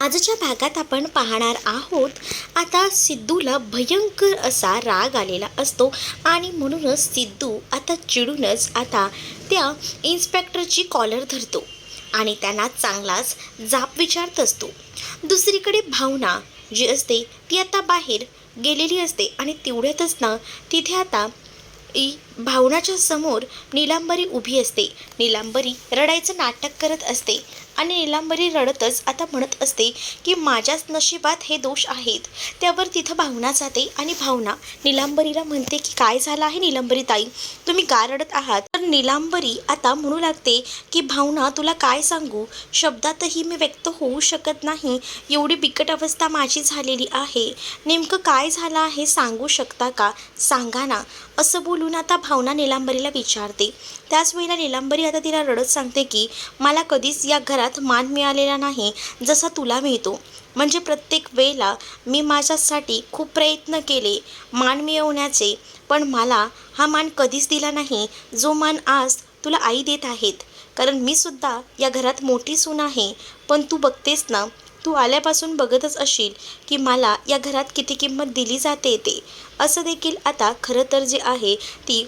आजच्या भागात आपण पाहणार आहोत. आता सिद्धूला भयंकर असा राग आलेला असतो आणि म्हणूनच सिद्धू आता चिडूनच आता त्या इन्स्पेक्टरची कॉलर धरतो आणि त्यांना चांगलाच जाब विचारत असतो. दुसरीकडे भावना जी असते ती आता बाहेर गेलेली असते आणि तेवढ्यातच ना तिथे आता भावनाच्या समोर नीलांबरी उभी असते. नीलांबरी रडायचं नाटक करत असते आणि नीलांबरी रडतच आता म्हणत असते की माझ्याच नशिबात हे दोष आहेत. त्यावर तिथं भावना जाते आणि भावना नीलांबरीला म्हणते की काय झालं आहे नीलांबरी ताई, तुम्ही का रडत आहात? तर नीलांबरी आता म्हणू लागते की भावना तुला काय सांगू, शब्दातही मी व्यक्त होऊ शकत नाही, एवढी बिकट अवस्था माझी झालेली आहे. नेमकं काय झालं आहे सांगू शकता का, सांगा ना. असं बोलून आता भावना नीलांबरीला विचारते. त्याच वेळेला नीलांबरी आता तिला रडत सांगते की मला कधीच या घरात मान मिळालेला नाही जसा तुला मिळतो. म्हणजे प्रत्येक वेळेला मी माझ्यासाठी खूप प्रयत्न केले मान मिळवण्याचे, पण मला हा मान कधीच दिला नाही जो मान आज तुला आई देत आहेत. कारण मी सुद्धा या घरात मोठी सून आहे, पण तू बघतेस ना, तू आल्यापासून बघतच असशील की मला या घरात किती किंमत दिली जाते ते. असं देखील आता खरं तर जे आहे ती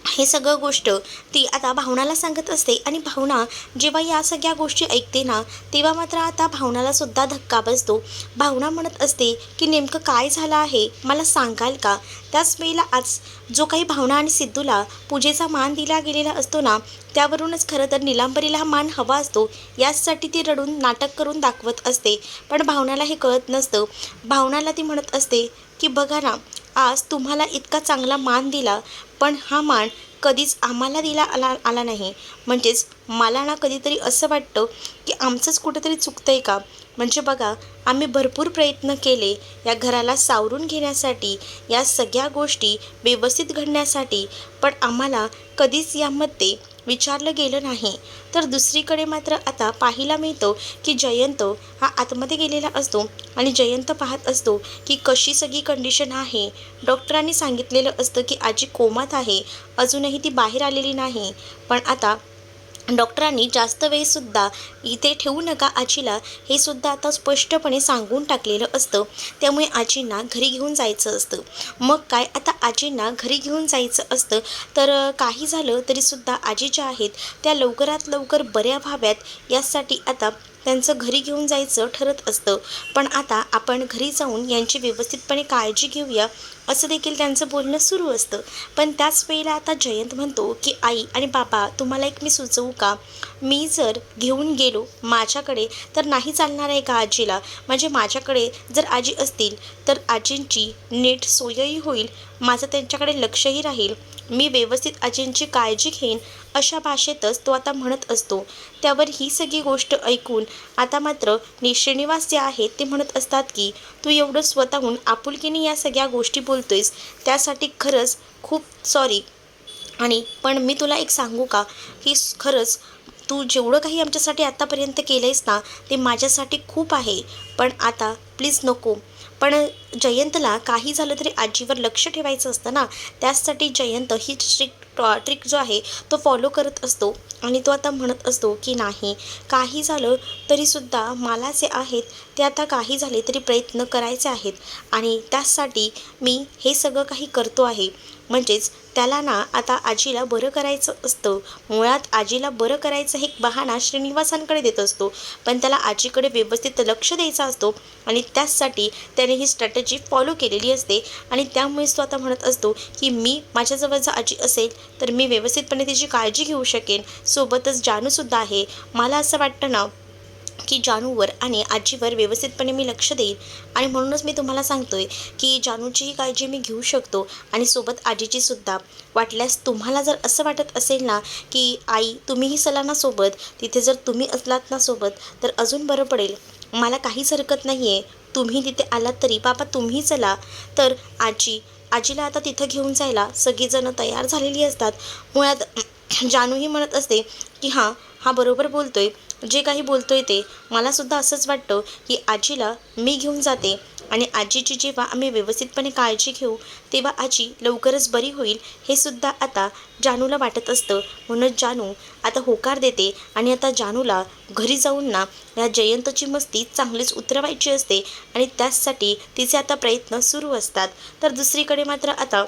हे सगळं गोष्ट ती आता भावनाला सांगत असते आणि भावना जेव्हा या सगळ्या गोष्टी ऐकते ना, तेव्हा मात्र आता भावनाला सुद्धा धक्का बसतो. भावना म्हणत असते की नेमकं काय झालं आहे मला सांगाल का? त्याच वेळेला आज जो काही भावना आणि सिद्धूला पूजेचा मान दिला गेलेला असतो ना, त्यावरूनच खरं तर नीलांबरीला हा मान हवा असतो, याचसाठी ती रडून नाटक करून दाखवत असते. पण भावनाला हे कळत नसतं. भावनाला ती म्हणत असते की बघा ना, आज तुम्हाला इतका चांगला मान दिला, पण हा मान कधीच आम्हाला दिला आला नाही. म्हणजेच मला ना कधीतरी असं वाटतं की आमचंच कुठेतरी चुकतं आहे का? म्हणजे बघा, आम्ही भरपूर प्रयत्न केले या घराला सावरून घेण्यासाठी, या सगळ्या गोष्टी व्यवस्थित घडण्यासाठी, पण आम्हाला कधीच यामध्ये विचारलं गेलं नाही. तर दुसरीकडे मात्र आता पाहायला मिळतं की जयंत हा आतमध्ये गेलेला असतो आणि जयंत पाहत असतो की कशी सगळी कंडिशन आहे. डॉक्टरांनी सांगितलेलं असतं की आजी कोमात आहे, अजूनही ती बाहेर आलेली नाही. पण आता डॉक्टरांनी जास्त वेळसुद्धा इथे ठेवू नका आजीला, हे सुद्धा आता स्पष्टपणे सांगून टाकलेलं असतं. त्यामुळे आजींना घरी घेऊन जायचं असतं. मग काय, आता आजींना घरी घेऊन जायचं असतं. तर काही झालं तरीसुद्धा आजी ज्या आहेत त्या लवकरात लवकर बऱ्या व्हाव्यात यासाठी आता त्यांचं घरी घेऊन जायचं ठरत असतं. पण आता आपण घरी जाऊन यांची व्यवस्थितपणे काळजी घेऊया असं देखील त्यांचं बोलणं सुरू असतं. पण त्याच वेळेला आता जयंत म्हणतो की आई आणि बाबा, तुम्हाला एक मी सुचवू का? मी जर घेऊन गेलो माझ्याकडे तर नाही चालणार आहे का आजीला? म्हणजे माझ्याकडे जर आजी असतील तर आजींची नीट सोयही होईल, माझं त्यांच्याकडे लक्षही राहील, मी व्यवस्थित आजींची काळजी घेईन, अशा भाषेतच तो आता म्हणत असतो. त्यावर ही सगळी गोष्ट ऐकून आता मात्र श्रीनिवास जे आहेत ते म्हणत असतात की तू एवढं स्वतःहून आपुलकीने या सगळ्या गोष्टी बोलतोयस त्यासाठी खरंच खूप सॉरी. आणि पण मी तुला एक सांगू का, की खरंच तू जेवढं काही आमच्यासाठी आत्तापर्यंत केलं आहेस ना, ते माझ्यासाठी खूप आहे. पण आता प्लीज नको. पण जयंतला काही झालं तरी आजीवर लक्ष ठेवायचं असतं ना, त्याचसाठी जयंत ही ट्रिक जो आहे तो फॉलो करत असतो. आणि तो आता म्हणत असतो की नाही, काही झालं तरीसुद्धा मला जे आहेत ते आता काही झाले तरी प्रयत्न करायचे आहेत आणि त्याचसाठी मी हे सगळं काही करतो आहे. म्हणजेच त्याला ना आता आजीला बरं करायचं असतं. मुळात आजीला बरं करायचं हे एक बहाणा श्रीनिवासांकडे देत असतो, पण त्याला आजीकडे व्यवस्थित लक्ष द्यायचं असतो आणि त्याचसाठी त्याने ही स्ट्रॅटेजी फॉलो केलेली असते. आणि त्यामुळेच तो आता म्हणत असतो की मी माझ्याजवळ जर आजी असेल तर मी व्यवस्थितपणे तिची काळजी घेऊ शकेन. सोबतच जानूसुद्धा आहे. मला असं वाटतं ना की जानूवर आणि आजीवर व्यवस्थितपणे मी लक्ष देईन आणि म्हणूनच मी तुम्हाला सांगतोय की जानूचीही काळजी मी घेऊ शकतो आणि सोबत आजीचीसुद्धा. वाटल्यास तुम्हाला जर असं वाटत असेल ना की आई तुम्हीही चला ना सोबत, तिथे जर तुम्ही असलात ना सोबत तर अजून बरं पडेल, मला काहीच हरकत नाही आहे, तुम्ही तिथे आलात तरी बाबा तुम्ही चला. तर आजीला आता तिथं घेऊन जायला सगळीजणं तयार झालेली असतात. मुळात जानूही म्हणत असते की हां, हा बरोबर बोलतोय, जे काही बोलतोय ते मलासुद्धा असंच वाटतं की आजीला मी घेऊन जाते आणि आजीची जेव्हा आम्ही व्यवस्थितपणे काळजी घेऊ तेव्हा आजी लवकरच बरी होईल हे सुद्धा आता जानूला वाटत असतं. म्हणून जानू आता होकार देते आणि आता जानूला घरी जाऊन ना या जयंतची मस्ती चांगलीच उतरवायची असते आणि त्याचसाठी तिचे आता प्रयत्न सुरू असतात. तर दुसरीकडे मात्र आता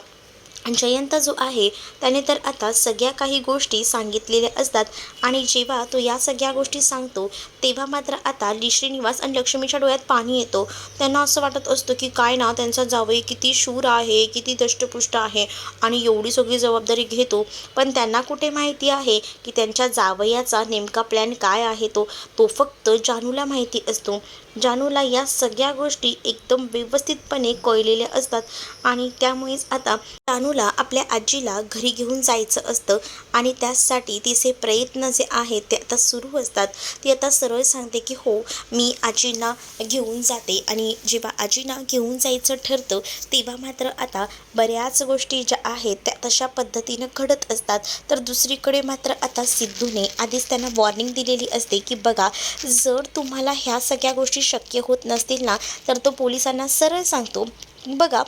जयंत जो आहे त्याने तर आता सगळ्या काही गोष्टी सांगितलेल्या असतात आणि जेव्हा तो या सगळ्या गोष्टी सांगतो तेव्हा मात्र आता श्रीनिवास आणि लक्ष्मीच्या डोळ्यात पाणी येतो. त्यांना असं वाटत असतं की काय ना त्यांचा जावई किती शूर आहे, किती दष्टपुष्ट आहे आणि एवढी सगळी जबाबदारी घेतो. पण त्यांना कुठे माहिती आहे की त्यांच्या जावयाचा नेमका प्लॅन काय आहे तो तो फक्त जानूला माहिती असतो. जानूला या सगळ्या गोष्टी एकदम व्यवस्थितपणे कळलेल्या असतात आणि त्यामुळेच आता जानूला आपल्या आजीला घरी घेऊन जायचं असतं आणि त्यासाठी तिचे प्रयत्न जे आहेत ते आता सुरू असतात. ती आता सरळ सांगते की हो मी आजींना घेऊन जाते आणि जेव्हा आजींना घेऊन जायचं ठरतं तेव्हा मात्र आता बऱ्याच गोष्टी ज्या आहेत त्या तशा पद्धतीनं घडत असतात. तर दुसरीकडे मात्र आता सिद्धूने आधीच त्यांना वॉर्निंग दिलेली असते की बघा जर तुम्हाला ह्या सगळ्या गोष्टी शक्य होत नसतील ना तर तो पोलिसांना सरळ सांगतो बघा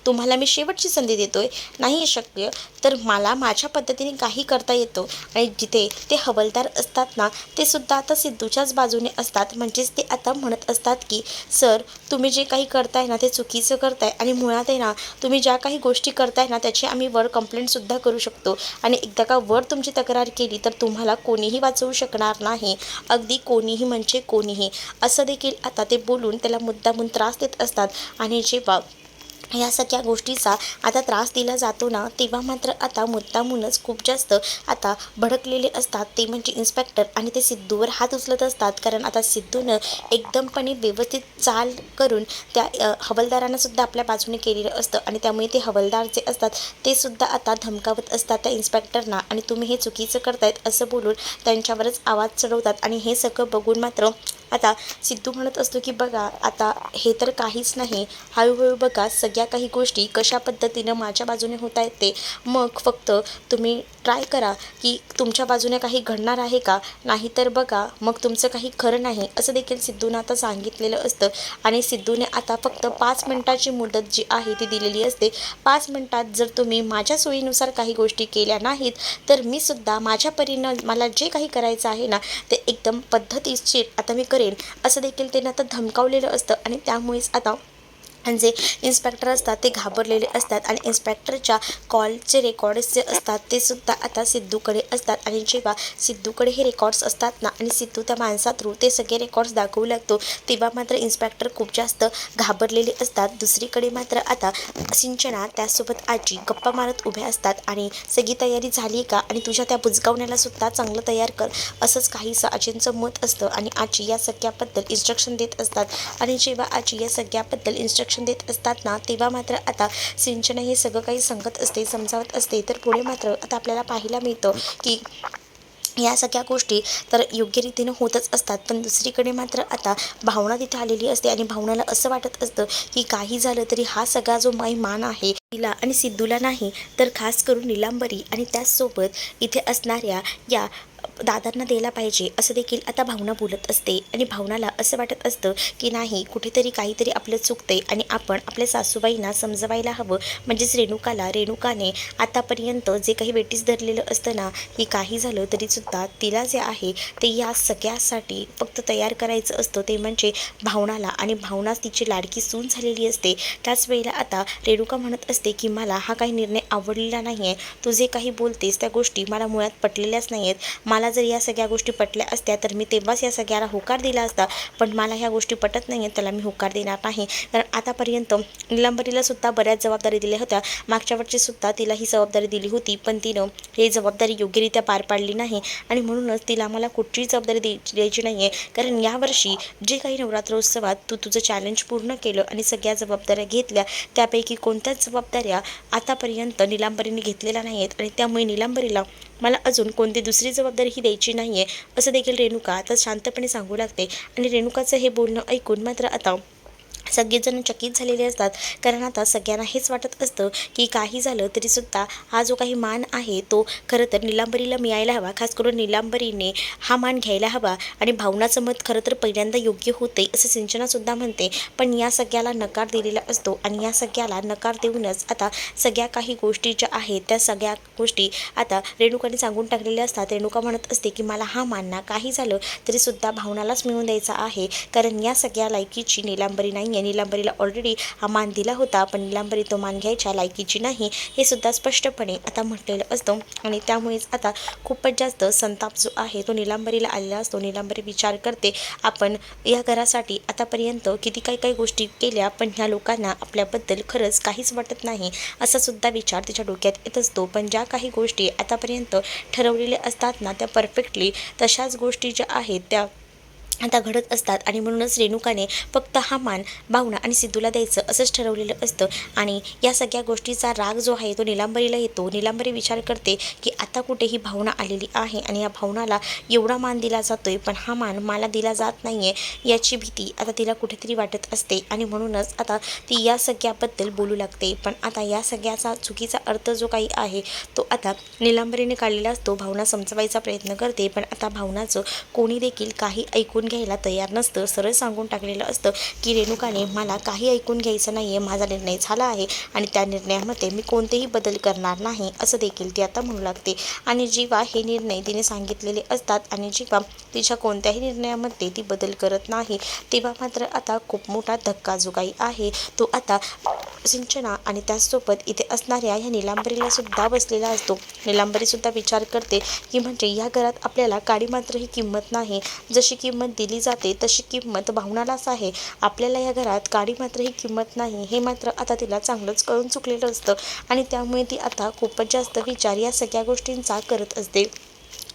तुम्हाला मी शेवटची संधी देतोय, नाही शक्य तर मला माझ्या पद्धतीने काही करता येतं. आणि जिथे ते हवालदार असतात ना ते सुद्धा आता सिद्धूच्याच बाजूने असतात. म्हणजेच ते आता म्हणत असतात की सर तुम्ही जे काही करताय ना ते चुकीचं करताय आणि मुळात आहे ना तुम्ही ज्या काही गोष्टी करताय ना त्याची आम्ही वर कंप्लेंटसुद्धा करू शकतो आणि एकदा का वर तुमची तक्रार केली तर तुम्हाला कोणीही वाचवू शकणार नाही, अगदी कोणीही म्हणजे कोणीही, असं देखील आता ते बोलून त्याला मुद्दामून त्रास देत असतात. आणि जेव्हा या सगळ्या गोष्टीचा आता त्रास दिला जातो ना तेव्हा मात्र आता मुद्दामूनच खूप जास्त आता भडकलेले असतात ते म्हणजे इन्स्पेक्टर आणि ते सिद्धूवर हात उचलत असतात. कारण आता सिद्धूनं एकदमपणे व्यवस्थित चाल करून त्या हवालदारांना सुद्धा आपल्या बाजूने केलेलं असतं आणि त्यामुळे ते हवालदार जे असतात ते सुद्धा आता धमकावत असतात त्या इन्स्पेक्टरना आणि तुम्ही हे चुकीचं करतायत असं बोलून त्यांच्यावरच आवाज चढवतात. आणि हे सगळं बघून मात्र आता सिद्धू म्हणत असतो की बघा आता हे तर काहीच नाही, हळूहळू बघा सगळ्या काही गोष्टी कशा पद्धतीनं माझ्या बाजूने होत आहेत ते, मग फक्त तुम्ही ट्राय करा की तुमच्या बाजूने काही घडणार आहे का, नाही तर बघा मग तुमचं काही खरं नाही, असं देखील सिद्धूनं आता सांगितलेलं असतं. आणि सिद्धूने आता फक्त 5 मिनिटाची मुदत जी आहे ती दिलेली असते. 5 मिनिटात जर तुम्ही माझ्या सोयीनुसार काही गोष्टी केल्या नाहीत तर मी सुद्धा माझ्या परीनं मला जे काही करायचं आहे ना ते एकदम पद्धतशीर आता मी करेन, असं देखील त्यांना आता धमकावलेलं असतं. आणि त्यामुळेच आता जे इन्स्पेक्टर असतात ते घाबरलेले असतात आणि इन्स्पेक्टरच्या कॉलचे रेकॉर्ड्स जे असतात ते सुद्धा आता सिद्धूकडे असतात. आणि जेव्हा सिद्धूकडे हे रेकॉर्ड्स असतात ना आणि सिद्धू त्या माणसा थ्रू ते सगळे रेकॉर्ड्स दाखवू लागतो तेव्हा मात्र इन्स्पेक्टर खूप जास्त घाबरलेले असतात. दुसरीकडे मात्र आता सिंचना त्यासोबत आजी गप्पा मारत उभ्या असतात आणि सगळी तयारी झाली का आणि तुझ्या त्या बुजगावण्याला सुद्धा चांगलं तयार कर, असंच काहीसं आजींचं मत असतं. आणि आजी या सगळ्याबद्दल इन्स्ट्रक्शन देत असतात. आणि जेव्हा आजी या सगळ्याबद्दल इन्स्ट्रक्शन देत असतात ना तेव्हा मात्र आता सिंचना हे सगळं काही सांगत असते, समजावत असते. तर पुढे मात्र आता आपल्याला पाहायला मिळतं की या सगळ्या गोष्टी तर योग्य रीतीनं होतच असतात. पण दुसरीकडे मात्र आता भावना तिथे आलेली असते आणि भावनाला असं वाटत असतं की काही झालं तरी हा सगळा जो मान आहे तिला आणि सिद्धूला नाही तर खास करून निलांबरी आणि त्याचसोबत इथे असणाऱ्या या दादांना द्यायला पाहिजे, असं देखील आता भावना बोलत असते. आणि भावनाला असं वाटत असतं की नाही कुठेतरी काहीतरी आपलं चुकतंय आणि आपण आपल्या सासूबाईंना समजवायला हवं. म्हणजेच रेणुकाने आतापर्यंत जे काही वेटीस धरलेलं असतं ना की काही झालं तरीसुद्धा तिला जे आहे ते या सगळ्यासाठी फक्त तयार करायचं असतं ते म्हणजे भावनाला. आणि भावनाच तिची लाडकी सून झालेली असते. त्याच वेळेला आता रेणुका म्हणत असते की मला हा काही निर्णय आवडलेला नाही आहे, तू जे काही बोलतेस त्या गोष्टी मला मुळात पटलेल्याच नाही आहेत. मला जर या सगळ्या गोष्टी पटल्या असत्या तर मी तेव्हाच या सगळ्याला होकार दिला असता, पण मला ह्या गोष्टी पटत नाही आहेत त्याला मी होकार देणार नाही. कारण आतापर्यंत निलंबरीला सुद्धा बऱ्याच जबाबदारी दिल्या होत्या, मागच्या वर्षी सुद्धा तिला ही जबाबदारी दिली होती पण तिनं ही जबाबदारी योग्यरित्या पार पाडली नाही आणि म्हणूनच तिला मला कुठचीही जबाबदारी द्यायची नाही आहे. कारण यावर्षी जे काही नवरात्रोत्सवात तू तुझं चॅलेंज पूर्ण केलं आणि सगळ्या जबाबदाऱ्या घेतल्या त्यापैकी कोणत्याच जबाबदाऱ्या आतापर्यंत निलांबरीने घेतलेल्या नाही आहेत आणि त्यामुळे निलांबरीला मला अजून कोणती दुसरी जबाबदारी ही द्यायची नाही आहे, असं देखील रेणुका आता शांतपणे सांगू लागते. आणि रेणुकाचं हे बोलणं ऐकून मात्र आता सगळेजण चकित झालेले असतात, कारण आता सगळ्यांना हेच वाटत असतं की काही झालं तरीसुद्धा हा जो काही मान आहे तो खरं तर नीलांबरीला मिळायला हवा. खास करून नीलांबरीने हा मान घ्यायला हवा आणि भावनाचं मत खरं तर पहिल्यांदा योग्य होते असं सिंचनासुद्धा म्हणते. पण या सगळ्याला नकार दिलेला असतो आणि या सगळ्याला नकार देऊनच आता सगळ्या काही गोष्टी ज्या आहेत त्या सगळ्या गोष्टी आता रेणुकाने सांगून टाकलेल्या असतात. रेणुका म्हणत असते की मला हा मान ना काही झालं तरीसुद्धा भावनालाच मिळवून द्यायचा आहे, कारण या सगळ्या लायकीची नीलांबरी नाही आहे. नीलांबरीला ऑलरेडी हा मान दिला होता, पण नीलांबरी तो मान घ्यायच्या लायकीची नाही हे सुद्धा स्पष्टपणे आता म्हटलेलं असतं. आणि त्यामुळेच आता खूपच जास्त संताप जो आहे तो नीलांबरीला आलेला असतो. नीलांबरी विचार करते, आपण या घरासाठी आतापर्यंत किती काही गोष्टी केल्या, पण ह्या लोकांना आपल्याबद्दल खरंच काहीच वाटत नाही असा सुद्धा विचार तिच्या डोक्यात येत असतो. पण ज्या काही गोष्टी आतापर्यंत ठरवलेल्या असतात ना, त्या परफेक्टली तशाच गोष्टी ज्या आहेत त्या आता घडत असतात. आणि म्हणूनच रेणुकाने फक्त हा मान भावना आणि सिद्धूला द्यायचं असंच ठरवलेलं असतं. आणि या सगळ्या गोष्टीचा राग जो आहे तो नीलांबरीला येतो. नीलांबरी विचार करते की आता कुठेही भावना आलेली आहे आणि या भावनाला एवढा मान दिला जातोय, पण हा मान मला दिला जात नाही आहे याची भीती आता तिला कुठेतरी वाटत असते. आणि म्हणूनच आता ती या सगळ्याबद्दल बोलू लागते. पण आता या सगळ्याचा चुकीचा अर्थ जो काही आहे तो आता नीलांबरीने काढलेला असतो. भावना समजवायचा प्रयत्न करते, पण आता भावनाचं कोणी देखील काही ऐकून घ्यायला तयार नसतं. सरळ सांगून टाकलेलं असतं की रेणुकाने मला काही ऐकून घ्यायचं नाही आहे, माझा निर्णय झाला आहे आणि त्या निर्णयामध्ये मी कोणतेही बदल करणार नाही असं देखील ती आता म्हणू लागते. आणि जेव्हा हे निर्णय तिने सांगितलेले असतात आणि जेव्हा तिच्या कोणत्याही निर्णयामध्ये ती बदल करत नाही, तेव्हा मात्र आता खूप मोठा धक्का जो काही आहे तो आता सिंचना आणि त्याचसोबत इथे असणाऱ्या ह्या नीलांबरीला सुद्धा बसलेला असतो. नीलांबरीसुद्धा विचार करते की म्हणजे या घरात आपल्याला काडी मात्र ही किंमत नाही, जशी किंमत दिली जाते तशी किंमत भावनालाच आहे. आपल्याला या घरात काडी मात्र ही किंमत नाही हे मात्र आता तिला चांगलंच कळून चुकलेलं असतं. आणि त्यामुळे ती आता खूपच जास्त विचार या सगळ्या गोष्टींचा करत असते.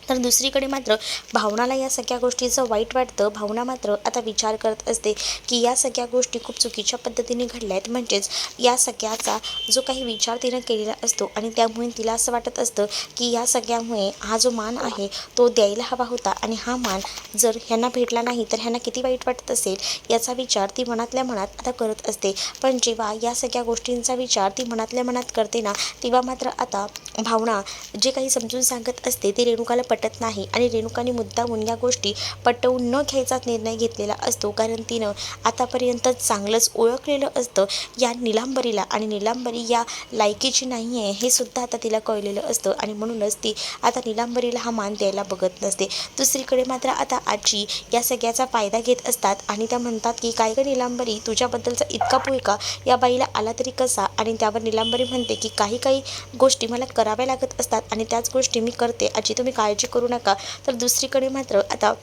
तर दुसरीकडे मात्र भावनाला या सगळ्या गोष्टीचं वाईट वाटतं. भावना मात्र आता विचार करत असते की या सगळ्या गोष्टी खूप चुकीच्या पद्धतीने घडल्या आहेत, म्हणजेच या सगळ्याचा जो काही विचार तिनं केलेला असतो आणि त्यामुळे तिला असं वाटत असतं की या सगळ्यामुळे हा जो मान आहे तो द्यायला हवा होता आणि हा मान जर ह्यांना भेटला नाही तर ह्यांना किती वाईट वाटत असेल याचा विचार ती मनातल्या मनात आता करत असते. पण जेव्हा या सगळ्या गोष्टींचा विचार ती मनातल्या मनात करते ना, तेव्हा मात्र आता भावना जे काही समजून सांगत असते ते रेणुकाला पटत नाही. आणि रेणुकाने मुद्दामून या गोष्टी पटवून न घ्यायचाच निर्णय घेतलेला असतो, कारण तिनं आतापर्यंत चांगलंच ओळखलेलं असतं या नीलांबरीला आणि नीलांबरी या लायकीची नाही आहे हे सुद्धा आता तिला कळलेलं असतं. आणि म्हणूनच ती आता नीलांबरीला हा मान द्यायला बघत नसते. दुसरीकडे मात्र आता आजी या सगळ्याचा फायदा घेत असतात आणि त्या म्हणतात की काय गं नीलांबरी, तुझ्याबद्दलचा इतका पुळका या बाईला आला तरी कसा. आणि त्यावर नीलांबरी म्हणते की काही गोष्टी मला कराव्या लागत असतात आणि त्याच गोष्टी मी करते आजी, तुम्ही काळजी करू नका. तर दुसरीकडे मात्र आता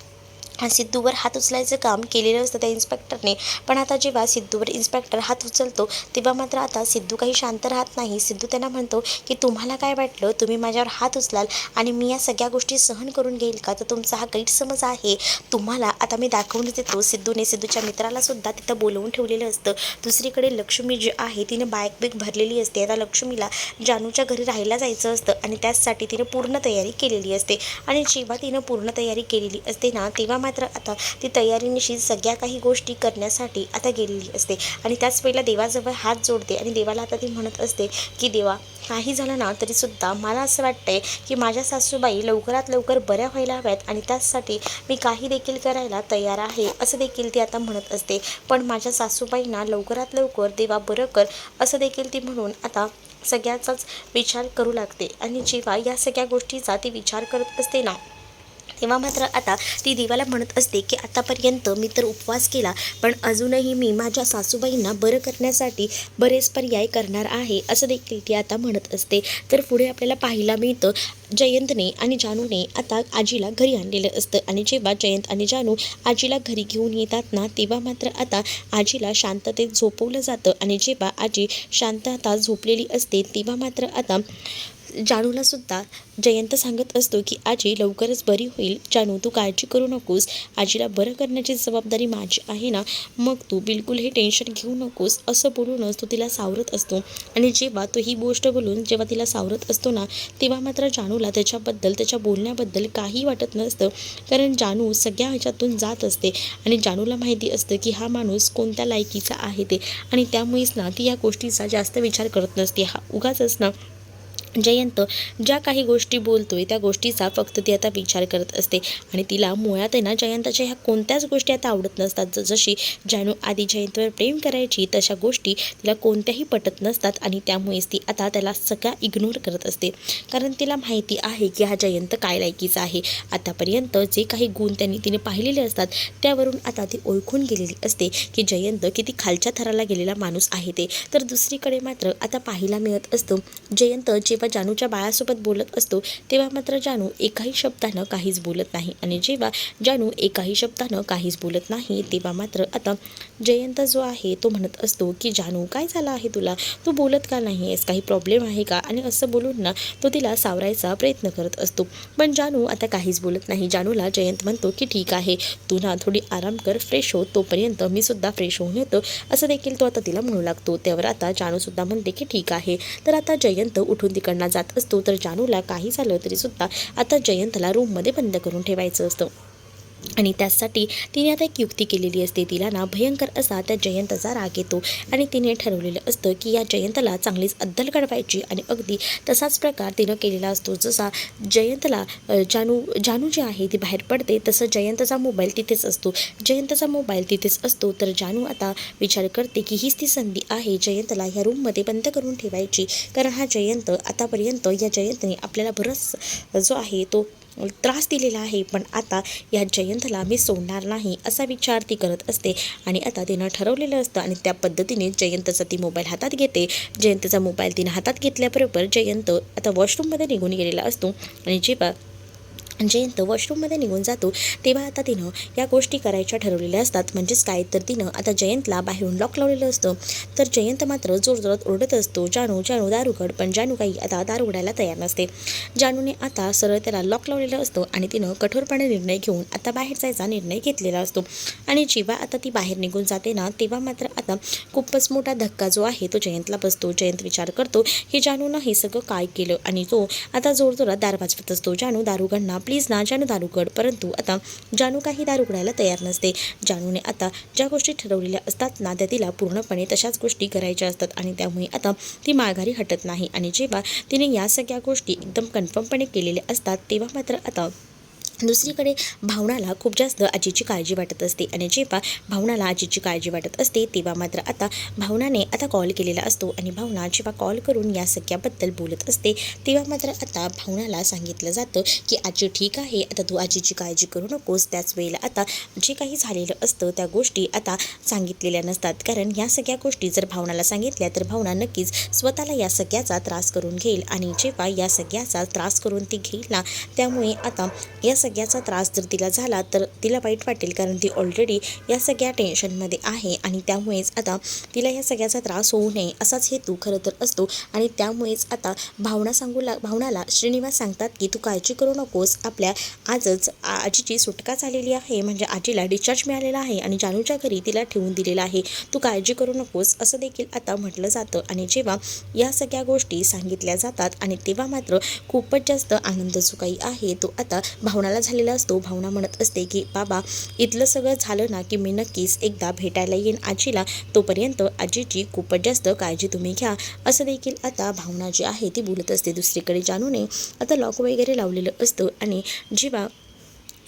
सिद्धूवर हात उचलायचं काम केलेलं असतं त्या इन्स्पेक्टरने. पण आता जेव्हा सिद्धूवर इन्स्पेक्टर हात उचलतो तेव्हा मात्र आता सिद्धू काही शांत राहत नाही. सिद्धू त्यांना म्हणतो की तुम्हाला काय वाटलं, तुम्ही माझ्यावर हात उचलाल आणि मी या सगळ्या गोष्टी सहन करून घेईल का? तर तुमचा हा गैरसमज आहे. तुम्हाला आता मी दाखवून देतो. सिद्धूने सिद्धूच्या मित्राला सुद्धा तिथं बोलवून ठेवलेलं असतं. दुसरीकडे लक्ष्मी जी आहे तिने बॅग भरलेली असते. आता लक्ष्मीला जानूच्या घरी राहायला जायचं असतं आणि त्याचसाठी तिने पूर्ण तयारी केलेली असते. आणि जेव्हा तिनं पूर्ण तयारी केलेली असते ना, तेव्हा मात्र आता ती तयारीनिशी सगळ्या काही गोष्टी करण्यासाठी आता गेलेली असते. आणि त्याच वेळेला देवाजवळ हात जोडते आणि देवाला आता ती म्हणत असते की देवा, काही झालं ना तरीसुद्धा मला असं वाटतंय की माझ्या सासूबाई लवकरात लवकर बऱ्या व्हायला हव्यात आणि त्याचसाठी मी काही देखील करायला तयार आहे असं देखील ती आता म्हणत असते. पण माझ्या सासूबाईंना लवकरात लवकर देवा बरं कर असं देखील ती म्हणून आता सगळ्याचाच विचार करू लागते. आणि जेव्हा या सगळ्या गोष्टीचा ती विचार करत असते ना, तेव्हा मात्र आता ती देवाला म्हणत असते की आतापर्यंत मी तर उपवास केला, पण अजूनही मी माझ्या सासूबाईंना बरं करण्यासाठी बरेच पर्याय करणार आहे असं देखील ती आता म्हणत असते. तर पुढे आपल्याला पाहायला मिळतं जयंतने आणि जानूने आता आजीला घरी आणलेलं असतं. आणि जेव्हा जयंत आणि जानू आजीला घरी घेऊन येतात ना, तेव्हा मात्र आता आजीला शांततेत झोपवलं जातं. आणि जेव्हा आजी शांत आता झोपलेली असते तेव्हा मात्र आता जानूला सुद्धा जयंत सांगत असतो की आजी लवकरच बरी होईल, जानू तू काळजी करू नकोस, आजीला बरं करण्याची जबाबदारी माझी आहे ना, मग तू बिलकुल हे टेन्शन घेऊ नकोस असं बोलूनच तो तिला सावरत असतो. आणि जेव्हा तो ही गोष्ट बोलून जेव्हा तिला सावरत असतो ना, तेव्हा मात्र जानूला त्याच्याबद्दल त्याच्या बोलण्याबद्दल काही वाटत नसतं. कारण जानू सगळ्या ह्याच्यातून जात असते आणि जानूला माहिती असतं की हा माणूस कोणत्या लायकीचा आहे ते, आणि त्यामुळेच ना ती या गोष्टीचा जास्त विचार करत नसते. हा उगाचच ना जयंत ज्या काही गोष्टी बोलतोय त्या गोष्टीचा फक्त ती आता विचार करत असते. आणि तिला मुळात आहे ना जयंताच्या ह्या कोणत्याच गोष्टी आता आवडत नसतात. जशी जानू आधी जयंतवर प्रेम करायची तशा गोष्टी तिला कोणत्याही पटत नसतात आणि त्यामुळेच ती आता त्याला सगळा इग्नोर करत असते. कारण तिला माहिती आहे की हा जयंत काय लायकीचा आहे. आतापर्यंत जे काही गुण तिने पाहिलेले असतात त्यावरून आता ती ओळखून गेलेली असते की जयंत किती खालच्या थराला गेलेला माणूस आहे ते. तर दुसरीकडे मात्र आता पाहायला मिळत असतं जयंत जेव्हा जानूच्या बाळासोबत बोलत असतो तेव्हा मात्र जानू एकाही शब्दानं काहीच बोलत नाही. आणि जेव्हा जानू एकाही शब्दानं काहीच बोलत नाही तेव्हा मात्र आता जयंत जो आहे तो म्हणत असतो की जानू काय झालं आहे तुला, तू बोलत का नाही आहेस, काही प्रॉब्लेम आहे का, आणि असं बोलून ना तो तिला सावरायचा प्रयत्न करत असतो. पण जानू आता काहीच बोलत नाही. जानूला जयंत म्हणतो की ठीक आहे, तू ना थोडी आराम कर, फ्रेश हो, तोपर्यंत मी सुद्धा फ्रेश होऊन येतो असं देखील तो आता तिला म्हणू लागतो. त्यावर आता जानू सुद्धा म्हणते की ठीक आहे. तर आता जयंत उठून तिकडनं जात असतो. तर जानूला काही झालं तरी सुद्धा आता जयंतला रूममध्ये बंद करून ठेवायचं असतं. आणि त्यासाठी तिने आता एक युक्ती केलेली असते. तिला ना भयंकर असा त्या जयंताचा राग येतो आणि तिने ठरवलेलं असतं की या जयंतला चांगलीच अद्दल काढवायची. आणि अगदी तसाच प्रकार तिनं केलेला असतो. जसा जयंतला जानू जी आहे ती बाहेर पडते तसं जयंतचा मोबाईल तिथेच असतो. तर जानू आता विचार करते की हीच ती संधी आहे जयंतला ह्या रूममध्ये बंद करून ठेवायची. कारण हा जयंत आतापर्यंत या जयंतने आपल्याला बराच जो आहे तो त्रास दिलेला आहे, पण आता या जयंतला मी सोडणार नाही असा विचार ती करत असते. आणि आता तिनं ठरवलेलं असतं आणि त्या पद्धतीने जयंतचा ती मोबाईल हातात घेते. जयंतचा मोबाईल तिनं हातात घेतल्याबरोबर जयंत आता वॉशरूममध्ये निघून गेलेला असतो. आणि जेव्हा जयंत वॉशरूममध्ये निघून जातो तेव्हा आता तिनं या गोष्टी करायच्या ठरवलेल्या असतात. म्हणजेच काय, तर तिनं आता जयंतला बाहेरून लॉक लावलेलं असतं. तर जयंत मात्र जोरजोरात ओरडत असतो जानू जानू दार उघड, पण जानू काही आता दार उघडायला तयार नसते. जानूने आता सरळ त्याला लॉक लावलेलं असतं आणि तिनं कठोरपणे निर्णय घेऊन आता बाहेर जायचा निर्णय घेतलेला असतो. आणि जेव्हा आता ती बाहेर निघून जाते ना तेव्हा मात्र आता खूपच मोठा धक्का जो आहे तो जयंतला बसतो. जयंत विचार करतो हे जानूनं हे सगळं काय केलं, आणि तो आता जोरजोरात दार वाजवत असतो. जानू दार उघड ना प्लीज ना, जानू दार उघड. परंतु आता जानू काही दार उघडायला तयार नसते. जानूने आता ज्या गोष्टी ठरवलेल्या असतात ना त्या तिला पूर्णपणे तशाच गोष्टी करायच्या असतात आणि त्यामुळे आता ती माघारी हटत नाही. आणि जेव्हा तिने या सगळ्या गोष्टी एकदम कन्फर्मपणे केलेल्या असतात तेव्हा मात्र आता दुसरीकडे भावनाला खूप जास्त आजीची काळजी वाटत असते. आणि जेव्हा भावनाला आजीची काळजी वाटत असते तेव्हा मात्र आता भावनाने आता कॉल केलेला असतो. आणि भावना जेव्हा कॉल करून या सगळ्याबद्दल बोलत असते तेव्हा मात्र आता भावनाला सांगितलं जातं की आजी ठीक आहे, आता तू आजीची काळजी करू नकोस. त्याच वेळेला आता जे काही झालेलं असतं त्या गोष्टी आता सांगितलेल्या नसतात. कारण या सगळ्या गोष्टी जर भावनाला सांगितल्या तर भावना नक्कीच स्वतःला या सगळ्याचा त्रास करून घेईल. आणि जेव्हा या सगळ्याचा त्रास करून ती घेईल ना त्यामुळे आता या सगळ्याचा त्रास जर तिला झाला तर तिला वाईट वाटेल. कारण ती ऑलरेडी या सगळ्या टेन्शनमध्ये आहे आणि त्यामुळेच आता तिला या सगळ्याचा त्रास होऊ नये असाच हेतू खरं तर असतो. आणि त्यामुळेच आता भावनाला श्रीनिवास सांगतात की तू काळजी करू नकोस, आपल्या आजच आजीची सुटका झालेली आहे, म्हणजे आजीला डिस्चार्ज मिळालेला आहे आणि जानूच्या घरी तिला ठेवून दिलेला आहे, तू काळजी करू नकोस असं देखील आता म्हटलं जातं. आणि जेव्हा या सगळ्या गोष्टी सांगितल्या जातात आणि तेव्हा मात्र खूपच जास्त आनंद जो काही आहे तो आता भावनाला झालेला असतो. भावना म्हणत असते की बाबा इथलं सगळं झालं ना की मी नक्कीच एकदा भेटायला येईन आजीला, तोपर्यंत आजीची खूपच जास्त काळजी तुम्ही घ्या असं देखील आता भावना जी आहे ती बोलत असते. दुसरीकडे जानूने आता लॉक वगैरे लावलेलं असतं आणि जेव्हा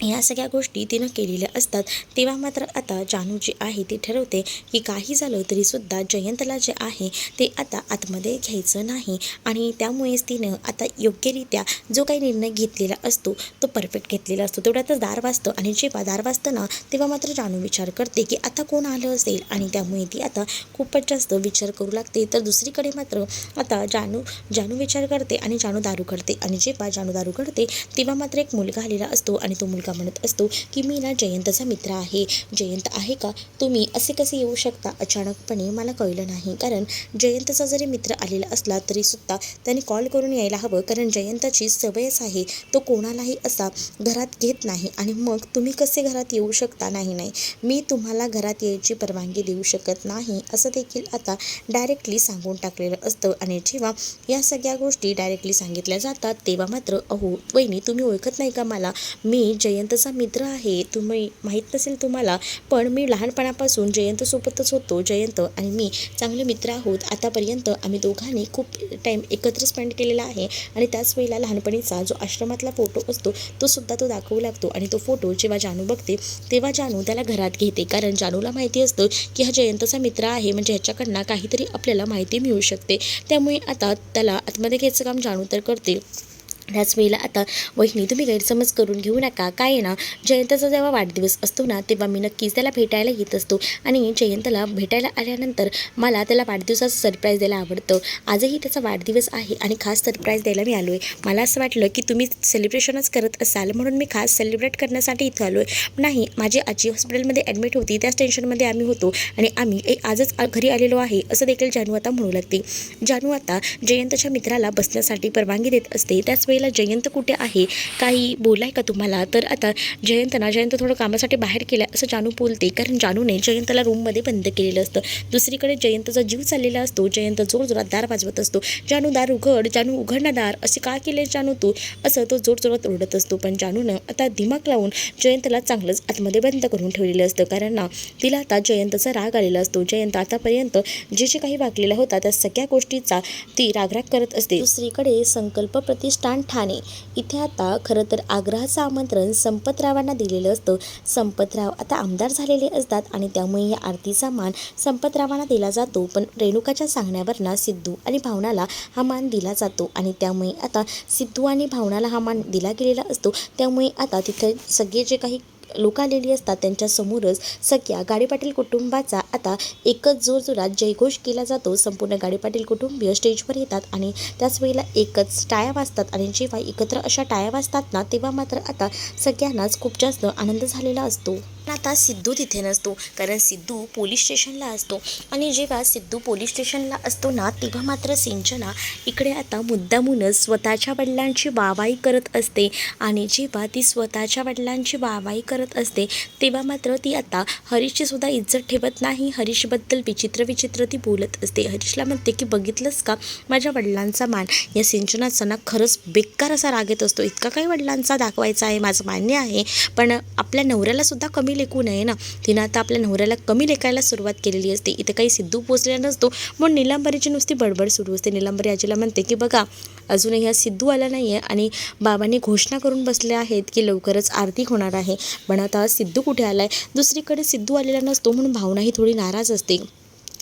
या सगळ्या गोष्टी तिनं केलेल्या असतात तेव्हा मात्र आता जानू जी आहे ती ठरवते की काही झालं तरीसुद्धा जयंतला जे आहे ते आता आतमध्ये घ्यायचं नाही. आणि त्यामुळेच तिनं आता योग्यरित्या जो काही निर्णय घेतलेला असतो तो परफेक्ट घेतलेला असतो. तेवढ्यातच दार वाजतं आणि जेव्हा दार वाजतं ना तेव्हा मात्र जानू विचार करते की आता कोण आलं असेल आणि त्यामुळे ती आता खूपच जास्त विचार करू लागते. तर दुसरीकडे मात्र आता जानू विचार करते आणि जानू दारू करते. आणि जेव्हा जानू दारू करते तेव्हा मात्र एक मुलगा आलेला असतो आणि तो मुलगा रेणुका म्हणत असतो की मी ना जयंतचा मित्र आहे. जयंत आहे का? तुम्ही असे कसे येऊ शकता अचानकपणे? मला कळलं नाही. कारण जयंतचा जरी मित्र आलेला असला तरीसुद्धा त्याने कॉल करून यायला हवं, कारण जयंताची सवयच आहे तो कोणालाही असा घरात घेत नाही. आणि मग तुम्ही कसे घरात येऊ शकता? नाही नाही, मी तुम्हाला घरात यायची परवानगी देऊ शकत नाही असं देखील आता डायरेक्टली सांगून टाकलेलं असतं. आणि जेव्हा या सगळ्या गोष्टी डायरेक्टली सांगितल्या जातात तेव्हा मात्र अहो वहिनी, तुम्ही ओळखत नाही का मला? मी जयंतचा मित्र आहे. तुम्ही माहीत नसेल तुम्हाला, पण मी लहानपणापासून जयंतसोबतच होतो. जयंत आणि मी चांगले मित्र आहोत. आतापर्यंत आम्ही दोघांनी खूप टाईम एकत्र स्पेंड केलेला आहे. आणि त्याच वेळेला लहानपणीचा जो आश्रमातला फोटो असतो तो सुद्धा तो दाखवू लागतो. आणि तो फोटो जेव्हा जानू बघते तेव्हा जानू त्याला घरात घेते, कारण जानूला माहिती असतं की हा जयंतचा मित्र आहे, म्हणजे ह्याच्याकडनं काहीतरी आपल्याला माहिती मिळू शकते. त्यामुळे आता त्याला आतमध्ये घ्यायचं काम जानू तर करते. त्याच वेळेला आता वहिनी, तुम्ही गैरसमज करून घेऊ नका. काय आहे ना, जयंतचा जेव्हा वाढदिवस असतो ना तेव्हा मी नक्कीच त्याला भेटायला येत असतो. आणि जयंतला भेटायला आल्यानंतर मला त्याला वाढदिवसाचं सरप्राईज द्यायला आवडतं. आजही त्याचा वाढदिवस आहे आणि खास सरप्राईज द्यायला मी आलो आहे. मला असं वाटलं की तुम्ही सेलिब्रेशनच करत असाल म्हणून मी खास सेलिब्रेट करण्यासाठी इथं आलो आहे. नाही, माझी आजी हॉस्पिटलमध्ये ॲडमिट होती, त्याच टेन्शनमध्ये आम्ही होतो आणि आम्ही आजच घरी आलेलो आहे असं देखील जानू आता म्हणू लागते. जानू आता जयंतच्या मित्राला बसण्यासाठी परवानगी देत असते. त्याच जयंत कुठे आहे, काही बोलाय का तुम्हाला? तर आता जयंत थोडं कामासाठी बाहेर केलं असं जानू बोलते, कारण जानूने जयंतला रूममध्ये बंद केलेलं असतं. दुसरीकडे जयंतचा जीव चाललेला असतो. जयंत जोरजोरात दार वाजवत असतो. जानू दार उघड, जानू उघड ना दार, असे का केले जानू तू, असं तो जोरजोरात ओरडत असतो. पण जानूनं आता दिमाग लावून जयंतला चांगलंच आतमध्ये बंद करून ठेवलेलं असतं, कारण ना तिला आता जयंतचा राग आलेला असतो. जयंत आतापर्यंत जे काही वागलेला होता त्या सगळ्या गोष्टीचा ती रागराग करत असते. दुसरीकडे संकल्प प्रतिष्ठान ठाणे इथे आता खरं तर आग्रहाचं आमंत्रण संपतरावांना दिलेलं असतं. संपतराव आता आमदार झालेले असतात आणि त्यामुळे या आरतीचा मान संपतरावांना दिला जातो. पण रेणुकाच्या सांगण्यावरनं सिद्धू आणि भावनाला हा मान दिला जातो. आणि त्यामुळे आता सिद्धू आणि भावनाला हा मान दिला गेलेला असतो. त्यामुळे आता तिथे सगळे जे काही लोक आलेली असतात त्यांच्यासमोरच सगळ्या गाडे पाटील कुटुंबाचा आता एकच जोरजोरात जयघोष केला जातो. संपूर्ण गाडे पाटील कुटुंबीय स्टेजवर येतात आणि त्याच वेळेला एकच टाळ्या वाजतात. आणि जेव्हा एकत्र अशा टाळ्या वाजतात ना तेव्हा मात्र आता सगळ्यांनाच खूप जास्त आनंद झालेला असतो. पण आता सिद्धू तिथे नसतो, कारण सिद्धू पोलीस स्टेशनला असतो. आणि जेव्हा सिद्धू पोलीस स्टेशनला असतो ना तेव्हा मात्र सिंचना इकडे आता मुद्दामूनच स्वतःच्या वडिलांची वाहवाही करत असते. आणि जेव्हा ती स्वतःच्या वडिलांची वाहवाही करत असते तेव्हा मात्र ती आता हरीशची सुद्धा इज्जत ठेवत नाही. हरीशबद्दल विचित्र ती बोलत असते. हरीशला म्हणते की बघितलंस का माझ्या वडिलांचा मान? या सिंचनाचा ना खरंच बेकार असा राग येत असतो. इतका काही वडिलांचा दाखवायचा आहे माझं मान्य आहे, पण आपल्या नवऱ्याला सुद्धा कमी लेखू नये ना. तिनं आता आपल्या नवऱ्याला कमी लेखायला सुरुवात केलेली असते. इथे काही सिद्धू पोचलेला नसतो म्हणून निलांबरीची नुसती बडबड सुरू असते. निलांबरी आजीला म्हणते की बघा अजूनही हा सिद्धू आला नाही आहे आणि बाबांनी घोषणा करून बसले आहेत की लवकरच आरती होणार आहे. पण आता सिद्धू कुठे आला आहे? दुसरीकडे सिद्धू आलेला नसतो म्हणून भावनाही थोडी नाराज असते.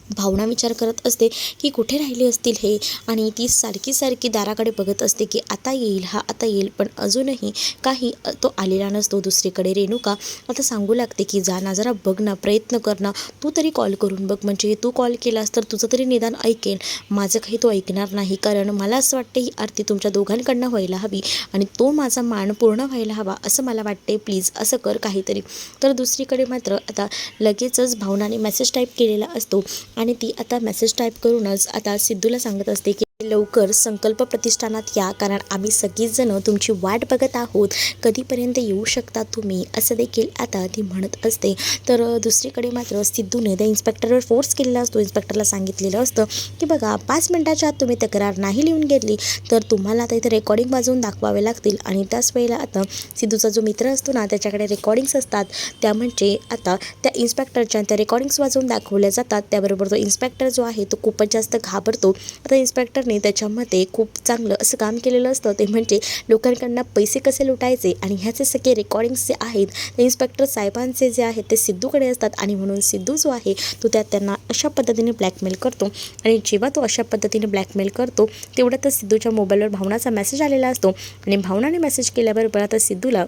भावना विचार करत असते की कुठे राहिले असतील हे, आणि ती सारखी दाराकडे बघत असते की आता येईल हा आता येईल, पण अजूनही काही तो आलेला नसतो. दुसरीकडे रेणुका आता सांगू लागते की जा ना, जरा बघ ना, प्रयत्न कर ना, तू तरी कॉल करून बघ, म्हणजे तू कॉल केलास तर तुझं तरी निदान ऐकेन, माझं काही तो ऐकणार नाही. कारण मला असं वाटते ही आरती तुमच्या दोघांकडनं व्हायला हवी आणि तो माझा मान पूर्ण व्हायला हवा असं मला वाटते, प्लीज असं कर काहीतरी. तर दुसरीकडे मात्र आता लगेचच भावनाने मेसेज टाईप केलेला असतो आणि ती आता मेसेज टाईप करूनच आता सिद्धूला सांगत असते की लवकर संकल्प प्रतिष्ठानात या, कारण आम्ही सगळीच जण तुमची वाट बघत आहोत, कधीपर्यंत येऊ शकता तुम्ही, असं देखील आता ती म्हणत असते. तर दुसरीकडे मात्र सिद्धूने त्या इन्स्पेक्टरवर फोर्स केलेला असतो. इन्स्पेक्टरला सांगितलेलं असतं की बघा 5 मिनिटाच्या आत तुम्ही तक्रार नाही लिहून घेतली तर तुम्हाला आता इथे रेकॉर्डिंग वाजवून दाखवावे लागतील. आणि त्याच वेळेला आता सिद्धूचा जो मित्र असतो ना त्याच्याकडे रेकॉर्डिंग्स असतात, त्या म्हणजे आता त्या इन्स्पेक्टरच्या त्या रेकॉर्डिंग्स वाजवून दाखवल्या जातात. त्याबरोबर तो इन्स्पेक्टर जो आहे तो खूपच जास्त घाबरतो. आता इन्स्पेक्टरने त्याच्यामध्ये खूप चांगलं असं काम केलेलं असतं, ते म्हणजे लोकांकडनं पैसे कसे लुटायचे. आणि ह्याचे सगळे रेकॉर्डिंग्स जे आहेत ते इन्स्पेक्टर साहेबांचे जे आहेत ते सिद्धूकडे असतात. आणि म्हणून सिद्धू जो आहे तो त्यांना अशा पद्धतीने ब्लॅकमेल करतो. आणि जेव्हा तो अशा पद्धतीने ब्लॅकमेल करतो तेवढ्यातच सिद्धूच्या मोबाईलवर भावनाचा मेसेज आलेला असतो. आणि भावनाने मेसेज केल्याबरोबर आता सिद्धूला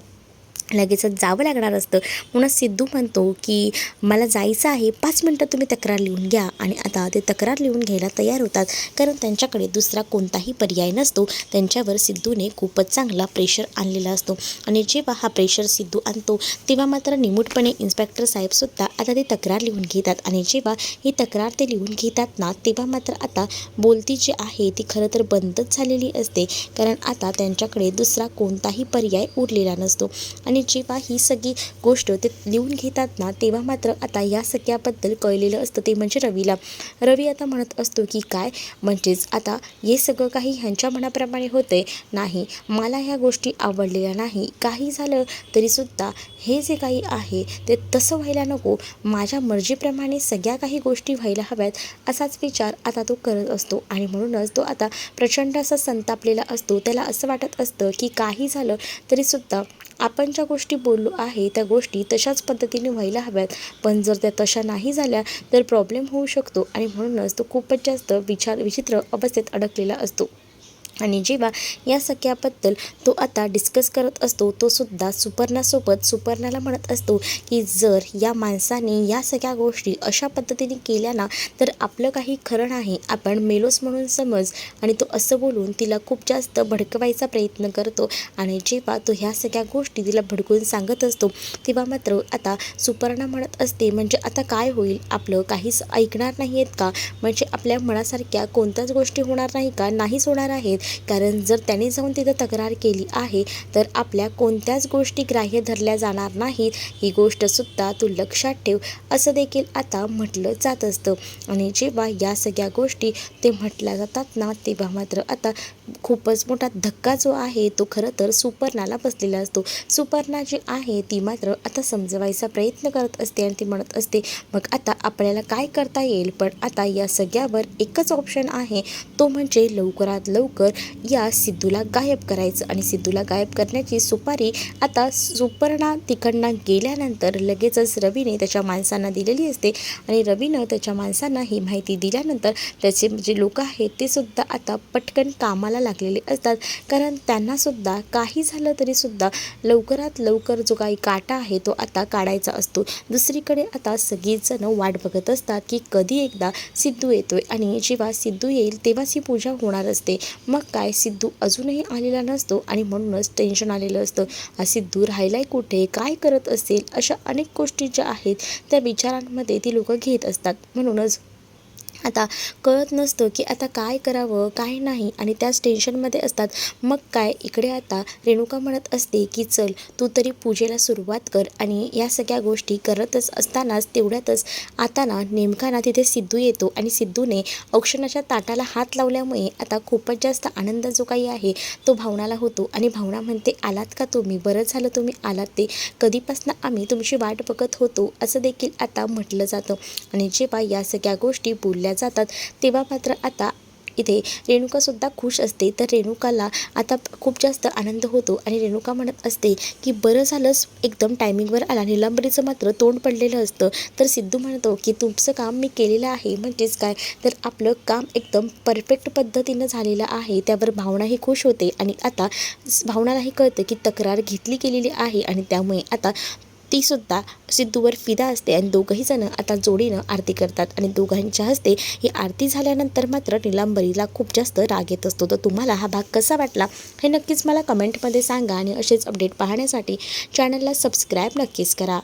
लगेचच जावं लागणार असतं. म्हणून सिद्धू म्हणतो की मला जायचं आहे, 5 मिनटं तुम्ही तक्रार लिहून घ्या. आणि आता ते तक्रार लिहून घ्यायला तयार होतात, कारण त्यांच्याकडे दुसरा कोणताही पर्याय नसतो. त्यांच्यावर सिद्धूने खूपच चांगला प्रेशर आणलेला असतो. आणि जेव्हा हा प्रेशर सिद्धू आणतो तेव्हा मात्र निमूटपणे इन्स्पेक्टर साहेबसुद्धा आता ती तक्रार लिहून घेतात. आणि जेव्हा ही तक्रार ते लिहून घेतात ना, तेव्हा मात्र आता बोलती जी आहे ती खरं तर बंदच झालेली असते, कारण आता त्यांच्याकडे दुसरा कोणताही पर्याय उरलेला नसतो. आणि जेव्हा ही सगळी गोष्ट ते लिहून घेतात ना, तेव्हा मात्र आता या सगळ्याबद्दल कळलेलं असतं, ते म्हणजे रवीला. रवी आता म्हणत असतो की काय म्हणजेच आता हे सगळं काही ह्यांच्या मनाप्रमाणे होते नाही, मला ह्या गोष्टी आवडलेल्या नाही. काही झालं तरीसुद्धा हे जे काही आहे ते तसं व्हायला नको, माझ्या मर्जीप्रमाणे सगळ्या काही गोष्टी व्हायला हव्यात, असाच विचार आता तो करत असतो. आणि म्हणूनच तो आता प्रचंड असा संतापलेला असतो. त्याला असं वाटत असतं की काही झालं तरीसुद्धा आपण ज्या गोष्टी बोललो आहे त्या गोष्टी तशाच पद्धतीने व्हायला हव्यात, पण जर त्या तशा नाही झाल्या तर प्रॉब्लेम होऊ शकतो. आणि म्हणूनच तो खूपच जास्त विचित्र अवस्थेत अडकलेला असतो. आणि जेव्हा या सगळ्याबद्दल तो आता डिस्कस करत असतो, तो सुद्धा सुपर्णासोबत सुपर्णाला म्हणत असतो की जर या माणसाने या सगळ्या गोष्टी अशा पद्धतीने केल्या ना, तर आपलं काही खरं नाही, आपण मेलोस म्हणून समज. आणि तो असं बोलून तिला खूप जास्त भडकवायचा प्रयत्न करतो. आणि जेव्हा तो ह्या सगळ्या गोष्टी तिला भडकून सांगत असतो, तेव्हा मात्र आता सुपर्णा म्हणत असते म्हणजे आता काय होईल, आपलं काहीच ऐकणार नाही आहेत का, म्हणजे आपल्या मनासारख्या कोणत्याच गोष्टी होणार नाही का, नाहीच होणार आहेत, कारण जर त्याने जाऊन तिथं तक्रार केली आहे तर आपल्या कोणत्याच गोष्टी ग्राह्य धरल्या जाणार नाहीत, ही गोष्टसुद्धा तू लक्षात ठेव, असं देखील आता म्हटलं जात असतं. आणि जेव्हा या सगळ्या गोष्टी ते म्हटल्या जातात ना, तेव्हा मात्र आता खूपच मोठा धक्का जो आहे तो खरं तर सुपर्णाला बसलेला असतो. सुपर्णा जी आहे ती मात्र आता समजवायचा प्रयत्न करत असते आणि ती म्हणत असते मग आता आपल्याला काय करता येईल, पण आता या सगळ्यावर एकच ऑप्शन आहे, तो म्हणजे लवकरात लवकर या सिद्धूला गायब करायचं. आणि सिद्धूला गायब करण्याची सुपारी आता सुपर्णा तिकडनं गेल्यानंतर लगेचच रवीने त्याच्या माणसांना दिलेली असते. आणि रवीनं त्याच्या माणसांना ही माहिती दिल्यानंतर त्याचे जे लोक आहेत ते सुद्धा आता पटकन कामाला लागलेले असतात, कारण त्यांनासुद्धा काही झालं तरीसुद्धा लवकरात लवकर जो काही काटा आहे तो आता काढायचा असतो. दुसरीकडे आता सगळीजण वाट बघत असतात की कधी एकदा सिद्धू येतोय. आणि जेव्हा सिद्धू येईल तेव्हाच ही पूजा होणार असते. मग काय, सिद्धू अजूनही आलेला नसतो आणि म्हणूनच टेन्शन आलेलं असतं. हा सिद्धू राहिलाय कुठे, काय करत असेल, अशा अनेक गोष्टी ज्या आहेत त्या विचारांमध्ये ती लोकं घेत असतात. म्हणूनच आता कळत नसतं की आता काय करावं काय नाही, आणि त्याच टेन्शनमध्ये असतात. मग काय, इकडे आता रेणुका म्हणत असते की चल तू तरी पूजेला सुरुवात कर. आणि या सगळ्या गोष्टी करतच असतानाच तेवढ्यातच आता ना नेमका ना तिथे सिद्धू येतो. आणि सिद्धूने औक्षणाच्या ताटाला हात लावल्यामुळे आता खूपच जास्त आनंद जो काही आहे तो भावनाला होतो. आणि भावना म्हणते आलात का तुम्ही, बरं झालं तुम्ही आलात, ते कधीपासून आम्ही तुमची वाट बघत होतो, असं देखील आता म्हटलं जातं. आणि जेव्हा या सगळ्या गोष्टी बोलल्या जातात तेव्हा मात्र आता इथे रेणुकासुद्धा खुश असते. तर रेणुकाला आता खूप जास्त आनंद होतो. आणि रेणुका म्हणत असते की बरं झालंच एकदम टायमिंगवर आला, निलंबरीचं मात्र तोंड पडलेलं असतं. तर सिद्धू म्हणतो की तुमचं काम मी केलेलं आहे, म्हणजेच काय तर आपलं काम एकदम परफेक्ट पद्धतीनं झालेलं आहे. त्यावर भावनाही खुश होते. आणि आता भावनालाही कळतं की तक्रार घेतली गेलेली आहे, आणि त्यामुळे आता ती सुद्धा सिद्धूवर फिदा असते. आणि दोघंही जण आता जोडीनं आरती करतात. आणि दोघांच्या हस्ते ही आरती झाल्यानंतर मात्र निलांबरीला खूप जास्त राग येत असतो. तर तुम्हाला हा भाग कसा वाटला हे नक्कीच मला कमेंटमध्ये सांगा. आणि असेच अपडेट पाहण्यासाठी चॅनलला सबस्क्राईब नक्कीच करा.